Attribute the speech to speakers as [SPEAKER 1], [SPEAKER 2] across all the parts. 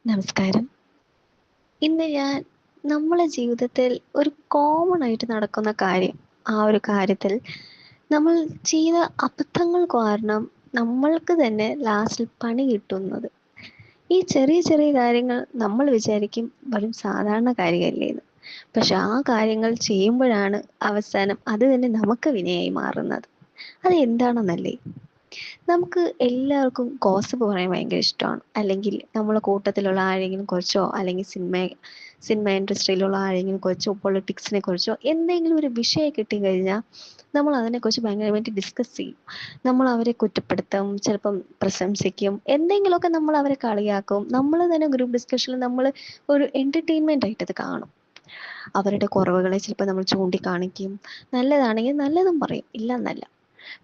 [SPEAKER 1] നമസ്കാരം. ഇന്ന് ഞാൻ നമ്മളെ ജീവിതത്തിൽ ഒരു കോമൺ ആയിട്ട് നടക്കുന്ന കാര്യം, ആ ഒരു കാര്യത്തിൽ നമ്മൾ ചെയ്ത അബദ്ധങ്ങൾ കാരണം നമ്മൾക്ക് തന്നെ ലാസ്റ്റിൽ പണി കിട്ടുന്നത്. ഈ ചെറിയ ചെറിയ കാര്യങ്ങൾ നമ്മൾ വിചാരിക്കും വെറും സാധാരണ കാര്യമല്ലേന്ന്. പക്ഷെ ആ കാര്യങ്ങൾ ചെയ്യുമ്പോഴാണ് അവസാനം അത് തന്നെ നമുക്ക് വിനയായി മാറുന്നത്. അത് എന്താണെന്നല്ലേ? നമുക്ക് എല്ലാവർക്കും ഗോസിപ്പ് പറയാൻ ഭയങ്കര ഇഷ്ടമാണ്. അല്ലെങ്കിൽ നമ്മളെ കൂട്ടത്തിലുള്ള ആരെങ്കിലും കുറിച്ചോ, അല്ലെങ്കിൽ സിനിമ ഇൻഡസ്ട്രിയിലുള്ള ആരെങ്കിലും കുറിച്ചോ, പൊളിറ്റിക്സിനെ കുറിച്ചോ എന്തെങ്കിലും ഒരു വിഷയം കിട്ടിക്കഴിഞ്ഞാൽ നമ്മൾ അതിനെക്കുറിച്ച് ഭയങ്കരമായിട്ട് ഡിസ്കസ് ചെയ്യും. നമ്മൾ അവരെ കുറ്റപ്പെടുത്തും, ചിലപ്പം പ്രശംസിക്കും, എന്തെങ്കിലുമൊക്കെ നമ്മൾ അവരെ കളിയാക്കും. നമ്മൾ തന്നെ ഗ്രൂപ്പ് ഡിസ്കഷനിൽ നമ്മൾ ഒരു എൻ്റർടൈൻമെൻ്റ് ആയിട്ട് അത് കാണും. അവരുടെ കുറവുകളെ ചിലപ്പോൾ നമ്മൾ ചൂണ്ടിക്കാണിക്കും. നല്ലതാണെങ്കിൽ നല്ലതും പറയും, ഇല്ല എന്നല്ല.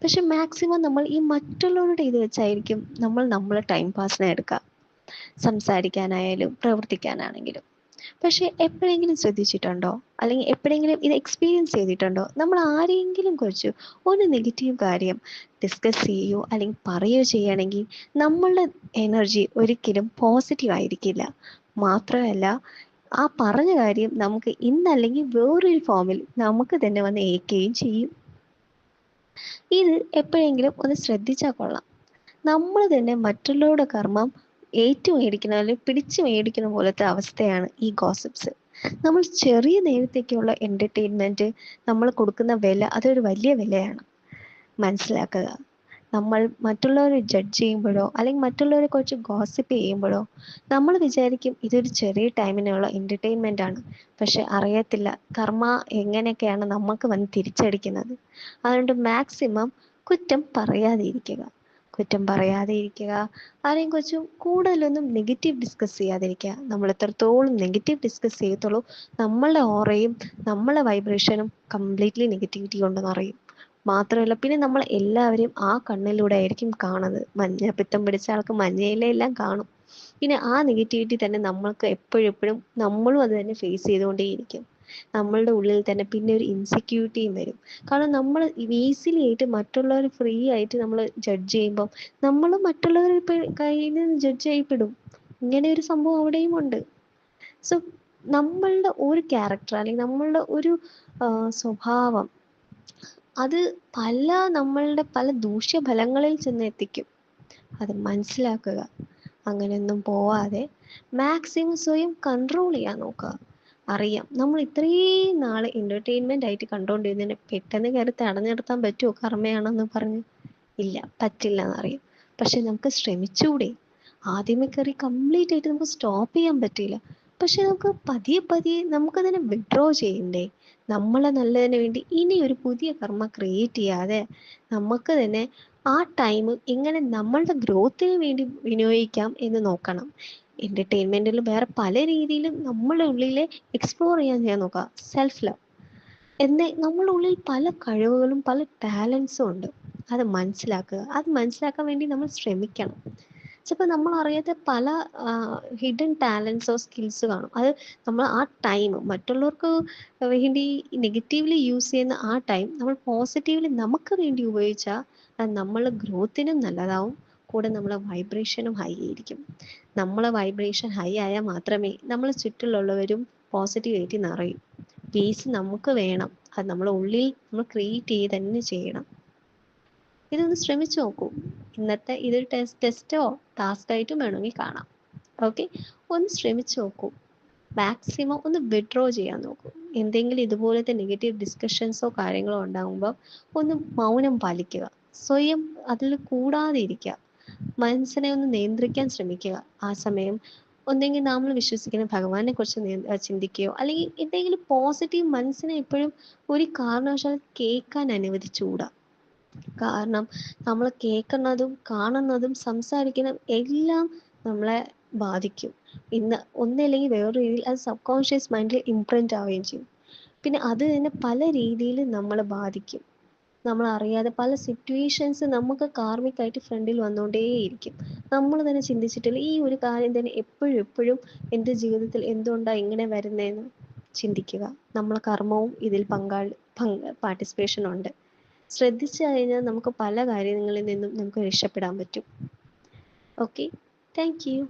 [SPEAKER 1] പക്ഷെ മാക്സിമം നമ്മൾ ഈ മറ്റുള്ളവരുടെ ഇത് വെച്ചായിരിക്കും നമ്മൾ നമ്മളെ ടൈം പാസിനെ എടുക്കുക, സംസാരിക്കാനായാലും പ്രവർത്തിക്കാനാണെങ്കിലും. പക്ഷെ എപ്പോഴെങ്കിലും ശ്രദ്ധിച്ചിട്ടുണ്ടോ, അല്ലെങ്കിൽ എപ്പോഴെങ്കിലും ഇത് എക്സ്പീരിയൻസ് ചെയ്തിട്ടുണ്ടോ, നമ്മൾ ആരെങ്കിലും കുറിച്ച് ഒരു നെഗറ്റീവ് കാര്യം ഡിസ്കസ് ചെയ്യുകയോ അല്ലെങ്കിൽ പറയുകയോ ചെയ്യുകയാണെങ്കിൽ നമ്മളുടെ എനർജി ഒരിക്കലും പോസിറ്റീവ് ആയിരിക്കില്ല. മാത്രമല്ല, ആ പറഞ്ഞ കാര്യം നമുക്ക് ഇന്നല്ലെങ്കിൽ വേറൊരു ഫോമിൽ നമുക്ക് തന്നെ വന്ന് ഏൽക്കുകയും ചെയ്യും. ഇത് എപ്പോഴെങ്കിലും ഒന്ന് ശ്രദ്ധിച്ചാൽ കൊള്ളാം. നമ്മൾ തന്നെ മറ്റുള്ളവരുടെ കർമ്മം മേടിക്കുന്ന അല്ലെങ്കിൽ പിടിച്ചു മേടിക്കുന്ന പോലത്തെ അവസ്ഥയാണ് ഈ ഗോസിപ്സ്. നമ്മൾ ചെറിയ നേരത്തേക്കുള്ള എൻ്റർടൈൻമെൻറ്റ് നമ്മൾ കൊടുക്കുന്ന വില അതൊരു വലിയ വിലയാണ്. മനസ്സിലാക്കുക. നമ്മൾ മറ്റുള്ളവരെ ജഡ്ജ് ചെയ്യുമ്പോഴോ അല്ലെങ്കിൽ മറ്റുള്ളവരെ കുറിച്ച് ഗോസിപ്പ് ചെയ്യുമ്പോഴോ നമ്മൾ വിചാരിക്കും ഇതൊരു ചെറിയ ടൈമിനുള്ള എൻ്റർടൈൻമെൻ്റ് ആണ്. പക്ഷെ അറിയത്തില്ല കർമ്മ എങ്ങനെയൊക്കെയാണ് നമുക്ക് വന്ന് തിരിച്ചടിക്കുന്നത്. അതുകൊണ്ട് മാക്സിമം കുറ്റം പറയാതിരിക്കുക. കുറ്റം പറയാതിരിക്കുക, ആരെയും കുറിച്ചും കൂടുതലൊന്നും നെഗറ്റീവ് ഡിസ്കസ് ചെയ്യാതിരിക്കുക. നമ്മൾ എത്രത്തോളം നെഗറ്റീവ് ഡിസ്കസ് ചെയ്യത്തുള്ളൂ നമ്മളുടെ ഓറയും നമ്മളെ വൈബ്രേഷനും കംപ്ലീറ്റ്ലി നെഗറ്റിവിറ്റി കൊണ്ട് നിറയും. മാത്രമല്ല, പിന്നെ നമ്മൾ എല്ലാവരെയും ആ കണ്ണിലൂടെ ആയിരിക്കും കാണുന്നത്. പിത്തം പിടിച്ച ആൾക്ക് മഞ്ഞയിലെല്ലാം കാണും. പിന്നെ ആ നെഗറ്റിവിറ്റി തന്നെ നമ്മൾക്ക് എപ്പോഴും നമ്മളും അത് തന്നെ ഫേസ് ചെയ്തുകൊണ്ടേയിരിക്കും. നമ്മളുടെ ഉള്ളിൽ തന്നെ പിന്നെ ഒരു ഇൻസെക്യൂരിറ്റിയും വരും. കാരണം നമ്മൾ ഈസിലി ആയിട്ട് മറ്റുള്ളവർ ഫ്രീ ആയിട്ട് നമ്മൾ ജഡ്ജ് ചെയ്യുമ്പം നമ്മൾ മറ്റുള്ളവരുടെ കയ്യിൽ നിന്ന് ജഡ്ജ് ചെയ്യപ്പെടും. ഇങ്ങനെ ഒരു സംഭവം അവിടെയും ഉണ്ട്. സോ നമ്മളുടെ ഒരു ക്യാരക്ടർ അല്ലെങ്കിൽ നമ്മളുടെ ഒരു സ്വഭാവം അത് നമ്മളുടെ പല ദൂഷ്യഫലങ്ങളിൽ ചെന്ന് എത്തിക്കും. അത് മനസ്സിലാക്കുക. അങ്ങനെയൊന്നും പോവാതെ മാക്സിമം സ്വയം കൺട്രോൾ ചെയ്യാൻ നോക്കുക. അറിയാം നമ്മൾ ഇത്രയും നാൾ എൻ്റർടൈൻമെൻ്റ് ആയിട്ട് കണ്ടുകൊണ്ടിരുന്നതിന് പെട്ടെന്ന് കയറി തടഞ്ഞു നിർത്താൻ പറ്റുമോ കർമ്മയാണെന്ന് പറഞ്ഞ്? ഇല്ല, പറ്റില്ല എന്നറിയാം. പക്ഷെ നമുക്ക് ശ്രമിച്ചൂടെ? ആദ്യമേ കയറി കംപ്ലീറ്റ് ആയിട്ട് നമുക്ക് സ്റ്റോപ്പ് ചെയ്യാൻ പറ്റില്ല. പക്ഷെ നമുക്ക് പതിയെ പതിയെ നമുക്കതിനെ വിഡ്രോ ചെയ്യണ്ടേ? നമ്മളെ നല്ലതിന് വേണ്ടി ഇനി ഒരു പുതിയ കർമ്മ ക്രിയേറ്റ് ചെയ്യാതെ നമുക്ക് തന്നെ ആ ടൈം എങ്ങനെ നമ്മളുടെ ഗ്രോത്തിന് വേണ്ടി വിനിയോഗിക്കാം എന്ന് നോക്കണം. എൻ്റർടൈൻമെൻറ്റിൽ വേറെ പല രീതിയിലും നമ്മുടെ ഉള്ളിലെ എക്സ്പ്ലോർ ചെയ്യാൻ നോക്കുക. സെൽഫ് ലവ് നമ്മുടെ ഉള്ളിൽ പല കഴിവുകളും പല ടാലൻസും ഉണ്ട്. അത് മനസ്സിലാക്കുക. അത് മനസ്സിലാക്കാൻ വേണ്ടി നമ്മൾ ശ്രമിക്കണം. ചിലപ്പോൾ നമ്മൾ അറിയാത്ത പല ഹിഡൻ ടാലൻസോ സ്കിൽസ് കാണും. അത് നമ്മൾ ആ ടൈം മറ്റുള്ളവർക്ക് വേണ്ടി നെഗറ്റീവ്ലി യൂസ് ചെയ്യുന്ന ആ ടൈം നമ്മൾ പോസിറ്റീവ്ലി നമുക്ക് വേണ്ടി ഉപയോഗിച്ചാൽ അത് നമ്മളെ ഗ്രോത്തിനും നല്ലതാവും. കൂടെ നമ്മളെ വൈബ്രേഷനും ഹൈ ആയിരിക്കും. നമ്മളെ വൈബ്രേഷൻ ഹൈ ആയാൽ മാത്രമേ നമ്മളെ ചുറ്റിലുള്ളവരും പോസിറ്റീവായിട്ട് നിറയും. പീസ് നമുക്ക് വേണം. അത് നമ്മളെ ഉള്ളിൽ നമ്മൾ ക്രിയേറ്റ് ചെയ്ത് തന്നെ ചെയ്യണം. ഇതൊന്ന് ശ്രമിച്ചു നോക്കൂ. ഇന്നത്തെ ഇതൊരു ടെസ്റ്റോ ടാസ്ക് ആയിട്ടും വേണമെങ്കിൽ കാണാം. ഓക്കെ, ഒന്ന് ശ്രമിച്ചു നോക്കൂ. മാക്സിമം ഒന്ന് വിഡ്രോ ചെയ്യാൻ നോക്കൂ. എന്തെങ്കിലും ഇതുപോലത്തെ നെഗറ്റീവ് ഡിസ്കഷൻസോ കാര്യങ്ങളോ ഉണ്ടാകുമ്പോൾ ഒന്ന് മൗനം പാലിക്കുക. സ്വയം അതിൽ കൂടാതെ ഇരിക്കുക. മനസ്സിനെ ഒന്ന് നിയന്ത്രിക്കാൻ ശ്രമിക്കുക. ആ സമയം ഒന്നെങ്കിൽ നമ്മൾ വിശ്വസിക്കുന്ന ഭഗവാനെ കുറിച്ച് ചിന്തിക്കുകയോ അല്ലെങ്കിൽ എന്തെങ്കിലും പോസിറ്റീവ് മനസ്സിനെ എപ്പോഴും ഒരു കാരണവശാലും കേൾക്കാൻ അനുവദിച്ചുകൂടാ. കാരണം നമ്മൾ കേൾക്കുന്നതും കാണുന്നതും സംസാരിക്കുന്നതും എല്ലാം നമ്മളെ ബാധിക്കും. ഇന്ന് ഒന്നില്ലെങ്കിൽ വേറൊരു രീതിയിൽ അത് സബ് കോൺഷ്യസ് മൈൻഡിൽ ഇംപ്രിൻ്റ് ആവുകയും ചെയ്യും. പിന്നെ അത് തന്നെ പല രീതിയിൽ നമ്മളെ ബാധിക്കും. നമ്മൾ അറിയാതെ പല സിറ്റുവേഷൻസ് നമുക്ക് കാർമികമായിട്ട് ഫ്രണ്ടിൽ വന്നുകൊണ്ടേയിരിക്കും. നമ്മൾ തന്നെ ചിന്തിച്ചിട്ടില്ല ഈ ഒരു കാര്യം തന്നെ എപ്പോഴും എൻ്റെ ജീവിതത്തിൽ എന്തുകൊണ്ടാണ് ഇങ്ങനെ വരുന്നതെന്ന് ചിന്തിക്കുക. നമ്മളെ കർമ്മവും ഇതിൽ പാർട്ടിസിപ്പേഷൻ ഉണ്ട്. ശ്രദ്ധിച്ചു കഴിഞ്ഞാൽ നമുക്ക് പല കാര്യങ്ങളിൽ നിന്നും നമുക്ക് രക്ഷപ്പെടാൻ പറ്റും. Okay, thank you.